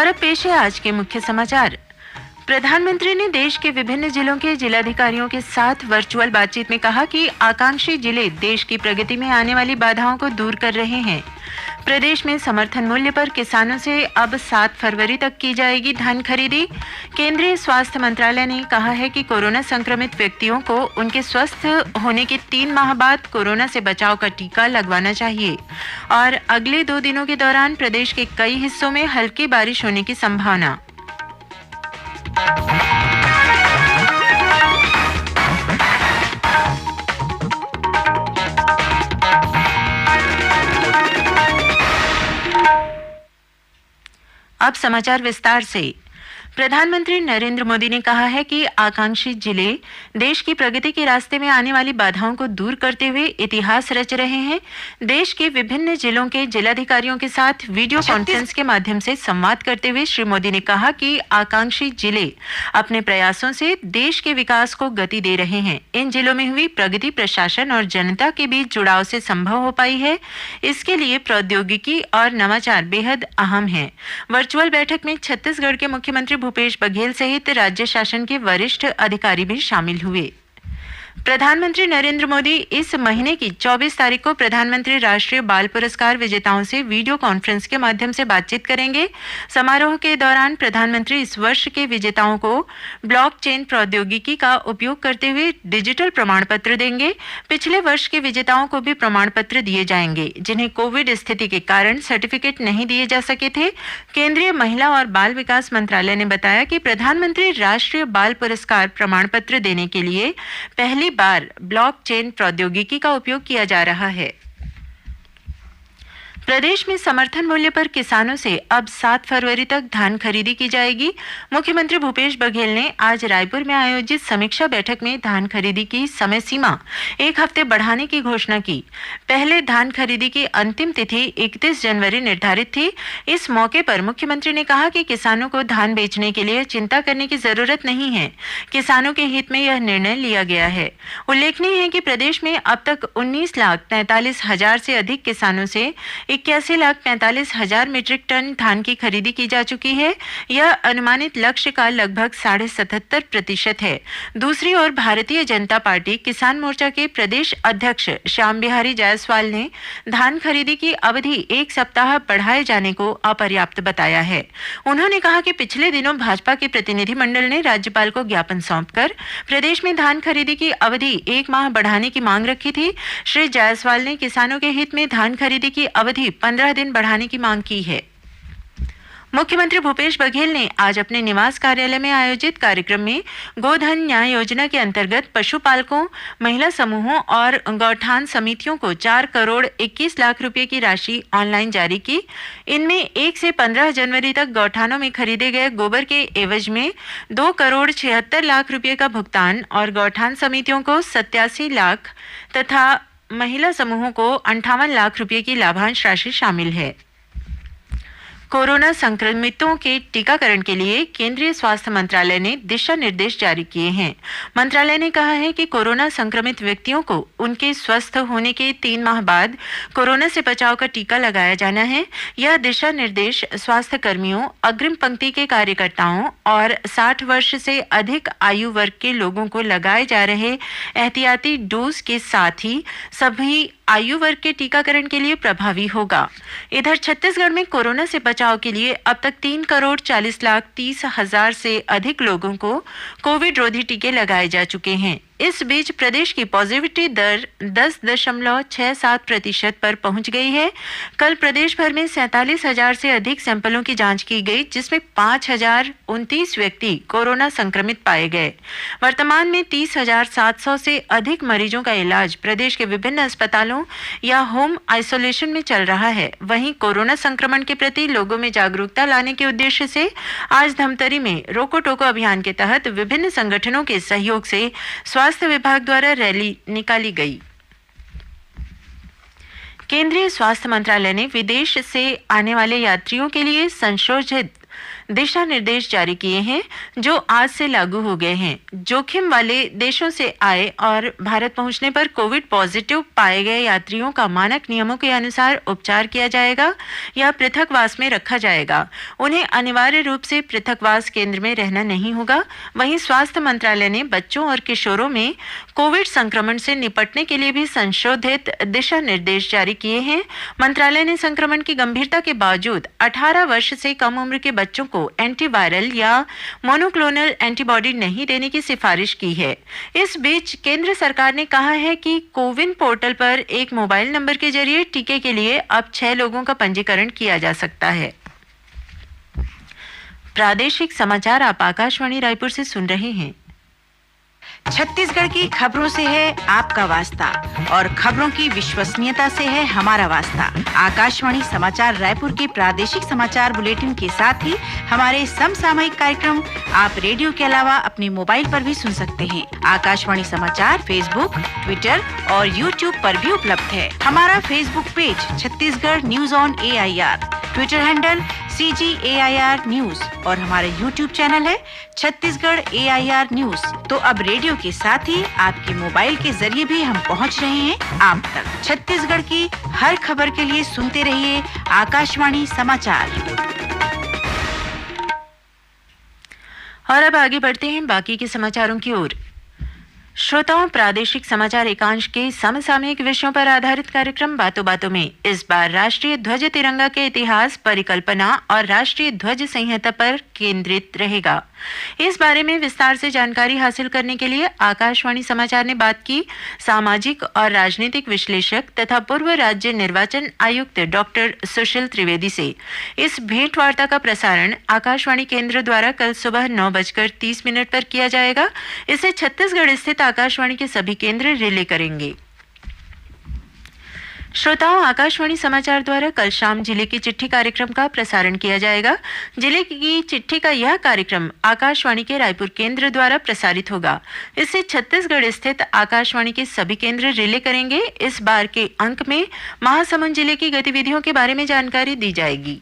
और अब पेश है आज के मुख्य समाचार। प्रधानमंत्री ने देश के विभिन्न जिलों के जिलाधिकारियों के साथ वर्चुअल बातचीत में कहा कि आकांक्षी जिले देश की प्रगति में आने वाली बाधाओं को दूर कर रहे हैं। प्रदेश में समर्थन मूल्य पर किसानों से अब 7 फरवरी तक की जाएगी धान खरीदी। केंद्रीय स्वास्थ्य मंत्रालय ने कहा है कि कोरोना संक्रमित व्यक्तियों को उनके स्वस्थ होने के 3 माह बाद कोरोना से बचाव का टीका लगवाना चाहिए। और अगले 2 दिनों के दौरान प्रदेश के कई हिस्सों में हल्की बारिश होने की संभावना। अब समाचार विस्तार से। प्रधानमंत्री नरेंद्र मोदी ने कहा है कि आकांक्षी जिले देश की प्रगति के रास्ते में आने वाली बाधाओं को दूर करते हुए इतिहास रच रहे हैं। देश के विभिन्न जिलों के जिलाधिकारियों के साथ वीडियो कॉन्फ्रेंस के माध्यम से संवाद करते हुए श्री मोदी ने कहा कि आकांक्षी जिले अपने प्रयासों से देश के विकास को गति दे रहे हैं। इन जिलों में हुई प्रगति प्रशासन और जनता के बीच जुड़ाव से संभव हो पाई है। इसके लिए प्रौद्योगिकी और नवाचार बेहद अहम है। वर्चुअल बैठक में छत्तीसगढ़ के मुख्यमंत्री भूपेश बघेल सहित राज्य शासन के वरिष्ठ अधिकारी भी शामिल हुए। प्रधानमंत्री नरेंद्र मोदी इस महीने की 24 तारीख को प्रधानमंत्री राष्ट्रीय बाल पुरस्कार विजेताओं से वीडियो कॉन्फ्रेंस के माध्यम से बातचीत करेंगे। समारोह के दौरान प्रधानमंत्री इस वर्ष के विजेताओं को ब्लॉकचेन प्रौद्योगिकी का उपयोग करते हुए डिजिटल प्रमाण पत्र देंगे। पिछले वर्ष के विजेताओं को भी प्रमाण पत्र दिए जाएंगे जिन्हें कोविड स्थिति के कारण सर्टिफिकेट नहीं दिए जा सके थे। केंद्रीय महिला और बाल विकास मंत्रालय ने बताया कि प्रधानमंत्री राष्ट्रीय बाल पुरस्कार प्रमाण पत्र देने के लिए पहली बार ब्लॉकचेन प्रौद्योगिकी का उपयोग किया जा रहा है। प्रदेश में समर्थन मूल्य पर किसानों से अब 7 फरवरी तक धान खरीदी की जाएगी। मुख्यमंत्री भूपेश बघेल ने आज रायपुर में आयोजित समीक्षा बैठक में धान खरीदी की समय सीमा 1 हफ्ते बढ़ाने की घोषणा की। पहले धान खरीदी की अंतिम तिथि 31 जनवरी निर्धारित थी। इस मौके पर मुख्यमंत्री ने कहा कि किसानों को धान बेचने के लिए चिंता करने की जरूरत नहीं है। किसानों के हित में यह निर्णय लिया गया है। उल्लेखनीय है कि प्रदेश में अब तक 19,43,000 से अधिक किसानों से 81,45,000 मीट्रिक टन धान की खरीदी की जा चुकी है। यह अनुमानित लक्ष्य का लगभग 77% है। दूसरी ओर भारतीय जनता पार्टी किसान मोर्चा के प्रदेश अध्यक्ष श्याम बिहारी जायसवाल ने धान खरीदी की अवधि 1 सप्ताह बढ़ाए जाने को अपर्याप्त बताया है। उन्होंने कहा कि पिछले दिनों भाजपा के प्रतिनिधिमंडल ने राज्यपाल को ज्ञापन सौंपकर प्रदेश में धान खरीदी की अवधि 1 माह बढ़ाने की मांग रखी थी। श्री जायसवाल ने किसानों के हित में धान खरीदी की अवधि 15 दिन बढ़ाने की मांग की है। मुख्यमंत्री भूपेश बघेल ने आज अपने निवास कार्यालय में आयोजित कार्यक्रम में गोधन न्याय योजना के अंतर्गत पशुपालकों, महिला समूहों और गौठान समितियों को 4 करोड़ 21 लाख रुपए की राशि ऑनलाइन जारी की। इनमें 1 से 15 जनवरी तक गौठानों में खरीदे गए गोबर के एवज में 2 करोड़ 76 लाख रुपए का भुगतान और गौठान समितियों को 87 लाख तथा महिला समूहों को 58 लाख रुपए की लाभांश राशि शामिल है। कोरोना संक्रमितों के टीकाकरण के लिए केंद्रीय स्वास्थ्य मंत्रालय ने दिशा निर्देश जारी किए हैं। मंत्रालय ने कहा है कि कोरोना संक्रमित व्यक्तियों को उनके स्वस्थ होने के 3 माह बाद कोरोना से बचाव का टीका लगाया जाना है। यह दिशा निर्देश स्वास्थ्य कर्मियों, अग्रिम पंक्ति के कार्यकर्ताओं और 60 वर्ष से अधिक आयु वर्ग के लोगों को लगाए जा रहे एहतियाती डोज के साथ ही सभी आयु वर्ग के टीकाकरण के लिए प्रभावी होगा। इधर छत्तीसगढ़ में कोरोना से बचाव के लिए अब तक 3 करोड़ 40 लाख 30 हजार से अधिक लोगों को कोविड रोधी टीके लगाए जा चुके हैं। इस बीच प्रदेश की पॉजिटिविटी दर 10.67% पर पहुंच गई है। कल प्रदेश भर में 47,000 से अधिक सैंपलों की जांच की गई, जिसमें 5,029 व्यक्ति कोरोना संक्रमित पाए गए। वर्तमान में 30,700 से अधिक मरीजों का इलाज प्रदेश के विभिन्न अस्पतालों या होम आइसोलेशन में चल रहा है। वहीं कोरोना संक्रमण के प्रति लोगों में जागरूकता लाने के उद्देश्य से आज धमतरी में रोको टोको अभियान के तहत विभिन्न संगठनों के सहयोग से स्वास्थ्य विभाग द्वारा रैली निकाली गई। केंद्रीय स्वास्थ्य मंत्रालय ने विदेश से आने वाले यात्रियों के लिए संशोधित दिशा निर्देश जारी किए हैं जो आज से लागू हो गए हैं। जोखिम वाले देशों से आए और भारत पहुंचने पर कोविड पॉजिटिव पाए गए यात्रियों का मानक नियमों के अनुसार उपचार किया जाएगा या पृथकवास में रखा जाएगा। उन्हें अनिवार्य रूप से पृथकवास केंद्र में रहना नहीं होगा। वहीं स्वास्थ्य मंत्रालय ने बच्चों और किशोरों में कोविड संक्रमण से निपटने के लिए भी संशोधित दिशा निर्देश जारी किए हैं। मंत्रालय ने संक्रमण की गंभीरता के बावजूद 18 वर्ष से कम उम्र के बच्चों को एंटीवायरल या मोनोक्लोनल एंटीबॉडी नहीं देने की सिफारिश की है। इस बीच केंद्र सरकार ने कहा है कि कोविन पोर्टल पर एक मोबाइल नंबर के जरिए टीके के लिए अब 6 लोगों का पंजीकरण किया जा सकता है। प्रादेशिक समाचार आप आकाशवाणी रायपुर से सुन रहे हैं। छत्तीसगढ़ की खबरों से है आपका वास्ता और खबरों की विश्वसनीयता से है हमारा वास्ता। आकाशवाणी समाचार रायपुर के प्रादेशिक समाचार बुलेटिन के साथ ही हमारे समसामयिक कार्यक्रम आप रेडियो के अलावा अपने मोबाइल पर भी सुन सकते हैं। आकाशवाणी समाचार फेसबुक, ट्विटर और यूट्यूब पर भी उपलब्ध है। हमारा Facebook page Chhattisgarh news on AIR, Twitter handle CGAIR news और हमारा यूट्यूब चैनल है छत्तीसगढ़ AIR न्यूज। तो अब रेडियो के साथ ही आपके मोबाइल के जरिए भी हम पहुंच रहे हैं आप तक। छत्तीसगढ़ की हर खबर के लिए सुनते रहिए आकाशवाणी समाचार। और अब आगे बढ़ते हैं बाकी के समाचारों की ओर। श्रोताओं, प्रादेशिक समाचार एकांश के समसामयिक विषयों पर आधारित कार्यक्रम बातों बातों में इस बार राष्ट्रीय ध्वज तिरंगा के इतिहास, परिकल्पना और राष्ट्रीय ध्वज संहिता पर केंद्रित रहेगा। इस बारे में विस्तार से जानकारी हासिल करने के लिए आकाशवाणी समाचार ने बात की सामाजिक और राजनीतिक विश्लेषक तथा पूर्व राज्य निर्वाचन आयुक्त डॉक्टर सुशील त्रिवेदी से। इस भेंट वार्ता का प्रसारण आकाशवाणी केंद्र द्वारा कल सुबह 9:30 पर किया जाएगा। इसे छत्तीसगढ़ स्थित आकाशवाणी के सभी केंद्र रिले करेंगे। श्रोताओं, आकाशवाणी समाचार द्वारा कल शाम जिले की चिट्ठी कार्यक्रम का प्रसारण किया जाएगा। जिले की चिट्ठी का यह कार्यक्रम आकाशवाणी के रायपुर केंद्र द्वारा प्रसारित होगा। इससे छत्तीसगढ़ स्थित आकाशवाणी के सभी केंद्र रिले करेंगे। इस बार के अंक में महासमुंद जिले की गतिविधियों के बारे में जानकारी दी जाएगी।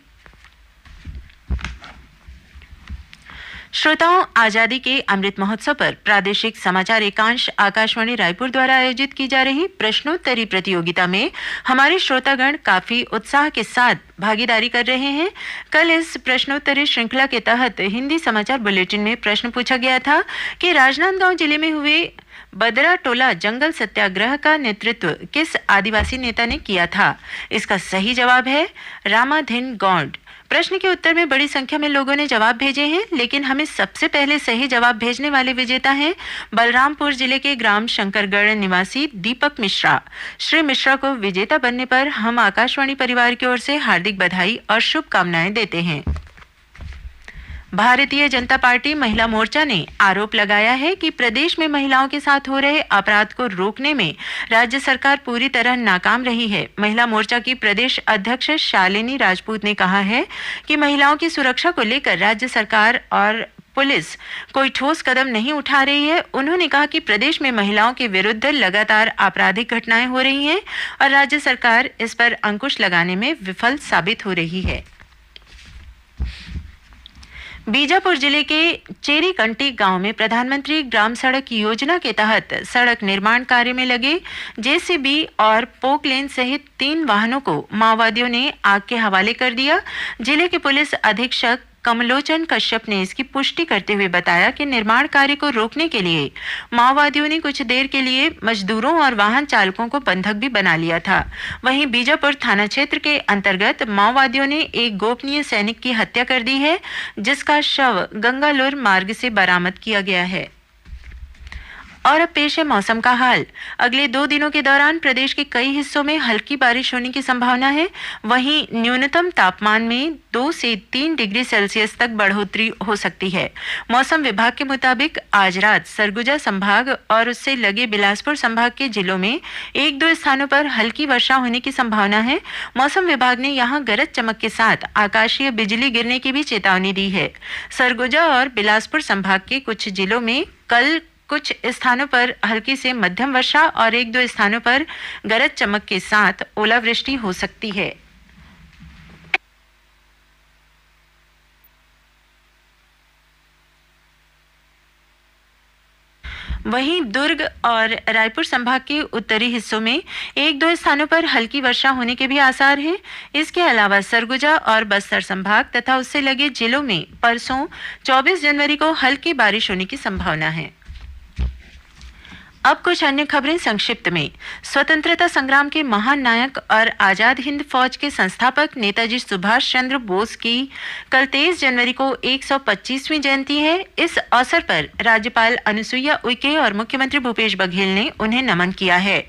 श्रोताओं, आजादी के अमृत महोत्सव पर प्रादेशिक समाचार एकांश आकाशवाणी रायपुर द्वारा आयोजित की जा रही प्रश्नोत्तरी प्रतियोगिता में हमारे श्रोतागण काफी उत्साह के साथ भागीदारी कर रहे हैं। कल इस प्रश्नोत्तरी श्रृंखला के तहत हिंदी समाचार बुलेटिन में प्रश्न पूछा गया था कि राजनांदगांव जिले में हुए बदरा टोला जंगल सत्याग्रह का नेतृत्व किस आदिवासी नेता ने किया था। इसका सही जवाब है रामाधिन गौंड। प्रश्न के उत्तर में बड़ी संख्या में लोगों ने जवाब भेजे हैं, लेकिन हमें सबसे पहले सही जवाब भेजने वाले विजेता हैं बलरामपुर जिले के ग्राम शंकरगढ़ निवासी दीपक मिश्रा। श्री मिश्रा को विजेता बनने पर हम आकाशवाणी परिवार की ओर से हार्दिक बधाई और शुभकामनाएं देते हैं। भारतीय जनता पार्टी महिला मोर्चा ने आरोप लगाया है कि प्रदेश में महिलाओं के साथ हो रहे अपराध को रोकने में राज्य सरकार पूरी तरह नाकाम रही है। महिला मोर्चा की प्रदेश अध्यक्ष शालिनी राजपूत ने कहा है कि महिलाओं की सुरक्षा को लेकर राज्य सरकार और पुलिस कोई ठोस कदम नहीं उठा रही है। उन्होंने कहा कि प्रदेश में महिलाओं के विरुद्ध लगातार आपराधिक घटनाएं हो रही हैं और राज्य सरकार इस पर अंकुश लगाने में विफल साबित हो रही है। बीजापुर जिले के चेरीकंटी गांव में प्रधानमंत्री ग्राम सड़क योजना के तहत सड़क निर्माण कार्य में लगे JCB और पोकलेन सहित 3 वाहनों को माओवादियों ने आग के हवाले कर दिया। जिले के पुलिस अधीक्षक कमलोचन कश्यप ने इसकी पुष्टि करते हुए बताया कि निर्माण कार्य को रोकने के लिए माओवादियों ने कुछ देर के लिए मजदूरों और वाहन चालकों को बंधक भी बना लिया था। वहीं बीजापुर थाना क्षेत्र के अंतर्गत माओवादियों ने एक गोपनीय सैनिक की हत्या कर दी है, जिसका शव गंगालूर मार्ग से बरामद किया गया है। और अब पेश है मौसम का हाल। अगले 2 दिनों के दौरान प्रदेश के कई हिस्सों में हल्की बारिश होने की संभावना है। वहीं न्यूनतम तापमान में 2 से 3 डिग्री सेल्सियस तक बढ़ोतरी हो सकती है। मौसम विभाग के मुताबिक आज रात सरगुजा संभाग और उससे लगे बिलासपुर संभाग के जिलों में 1-2 स्थानों पर हल्की वर्षा होने की संभावना है। मौसम विभाग ने यहां गरज चमक के साथ आकाशीय बिजली गिरने की भी चेतावनी दी है। सरगुजा और बिलासपुर संभाग के कुछ जिलों में कल कुछ स्थानों पर हल्की से मध्यम वर्षा और 1-2 स्थानों पर गरज चमक के साथ ओलावृष्टि हो सकती है। वहीं दुर्ग और रायपुर संभाग के उत्तरी हिस्सों में एक दो स्थानों पर हल्की वर्षा होने के भी आसार हैं। इसके अलावा सरगुजा और बस्तर संभाग तथा उससे लगे जिलों में परसों 24 जनवरी को हल्की बारिश होने की संभावना है। अब कुछ अन्य खबरें संक्षिप्त में। स्वतंत्रता संग्राम के महान नायक और आजाद हिंद फौज के संस्थापक नेताजी सुभाष चंद्र बोस की कल 23 जनवरी को 125वीं जयंती है। इस अवसर पर राज्यपाल अनुसुईया उइके और मुख्यमंत्री भूपेश बघेल ने उन्हें नमन किया है।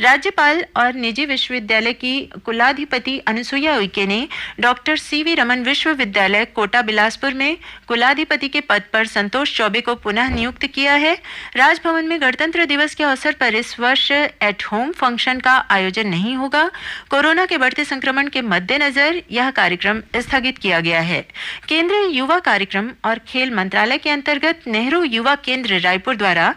राज्यपाल और निजी विश्वविद्यालय की कुलाधिपति अनुसुईया उइके ने डॉक्टर सीवी रमन विश्वविद्यालय कोटा बिलासपुर में कुलाधिपति के पद पर संतोष चौबे को पुनः नियुक्त किया है। राजभवन में गणतंत्र दिवस के अवसर पर इस वर्ष एट होम फंक्शन का आयोजन नहीं होगा। कोरोना के बढ़ते संक्रमण के मद्देनजर यह कार्यक्रम स्थगित किया गया है। केंद्रीय युवा कार्यक्रम और खेल मंत्रालय के अंतर्गत नेहरू युवा केंद्र रायपुर द्वारा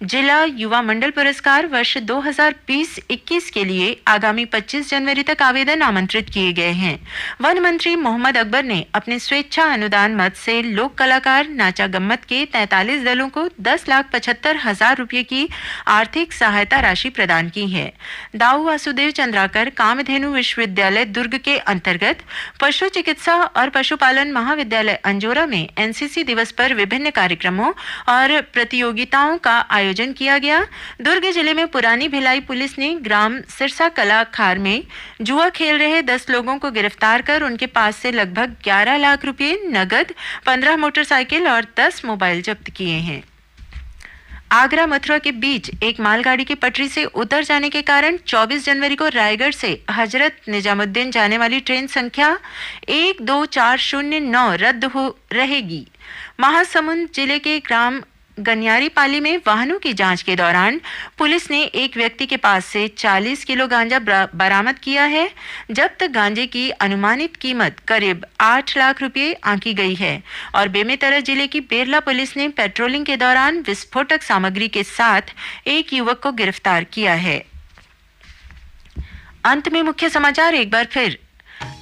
जिला युवा मंडल पुरस्कार वर्ष 2020-21 के लिए आगामी 25 जनवरी तक आवेदन आमंत्रित किए गए हैं। वन मंत्री मोहम्मद अकबर ने अपने स्वेच्छा अनुदान मद से लोक कलाकार नाचा गम्मत के 43 दलों को 10,75,000 रुपये की आर्थिक सहायता राशि प्रदान की है। दाऊ वासुदेव चंद्राकर कामधेनु विश्वविद्यालय दुर्ग के अंतर्गत पशु चिकित्सा और पशुपालन महाविद्यालय अंजोरा में एनसीसी दिवस पर विभिन्न कार्यक्रमों और प्रतियोगिताओं का आयोजन किया गया। दुर्ग जिले में पुरानी भिलाई पुलिस ने ग्राम सिरसा कला खार में जुआ खेल रहे 10 लोगों को गिरफ्तार कर उनके पास से लगभग 11 लाख रुपए नगद, 15 मोटरसाइकिल और 10 मोबाइल जब्त किए हैं। आगरा मथुरा के बीच एक मालगाड़ी की पटरी से उतर जाने के कारण 24 जनवरी को रायगढ़ से हजरत निजामुद्दीन जाने वाली ट्रेन संख्या 12409 रद्द हो रहेगी। महासमुंद जिले के ग्राम गनियारी पाली में वाहनों की जांच के दौरान पुलिस ने एक व्यक्ति के पास से 40 किलो गांजा बरामद किया है। जब्त गांजे की अनुमानित कीमत करीब 8 लाख रुपए आंकी गई है। और बेमेतरा जिले की बेरला पुलिस ने पेट्रोलिंग के दौरान विस्फोटक सामग्री के साथ एक युवक को गिरफ्तार किया है। अंत में मुख्य समाचार एक बार फिर।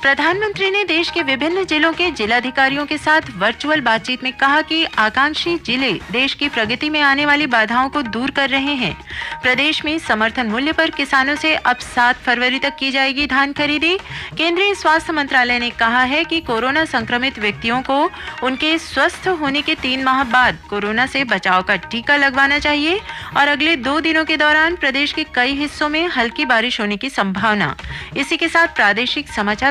प्रधानमंत्री ने देश के विभिन्न जिलों के जिलाधिकारियों के साथ वर्चुअल बातचीत में कहा कि आकांक्षी जिले देश की प्रगति में आने वाली बाधाओं को दूर कर रहे हैं। प्रदेश में समर्थन मूल्य पर किसानों से अब 7 फरवरी तक की जाएगी धान खरीदी। केंद्रीय स्वास्थ्य मंत्रालय ने कहा है कि कोरोना संक्रमित व्यक्तियों को उनके स्वस्थ होने के 3 माह बाद कोरोना से बचाव का टीका लगवाना चाहिए। और अगले 2 दिनों के दौरान प्रदेश के कई हिस्सों में हल्की बारिश होने की संभावना। इसी के साथ प्रादेशिक समाचार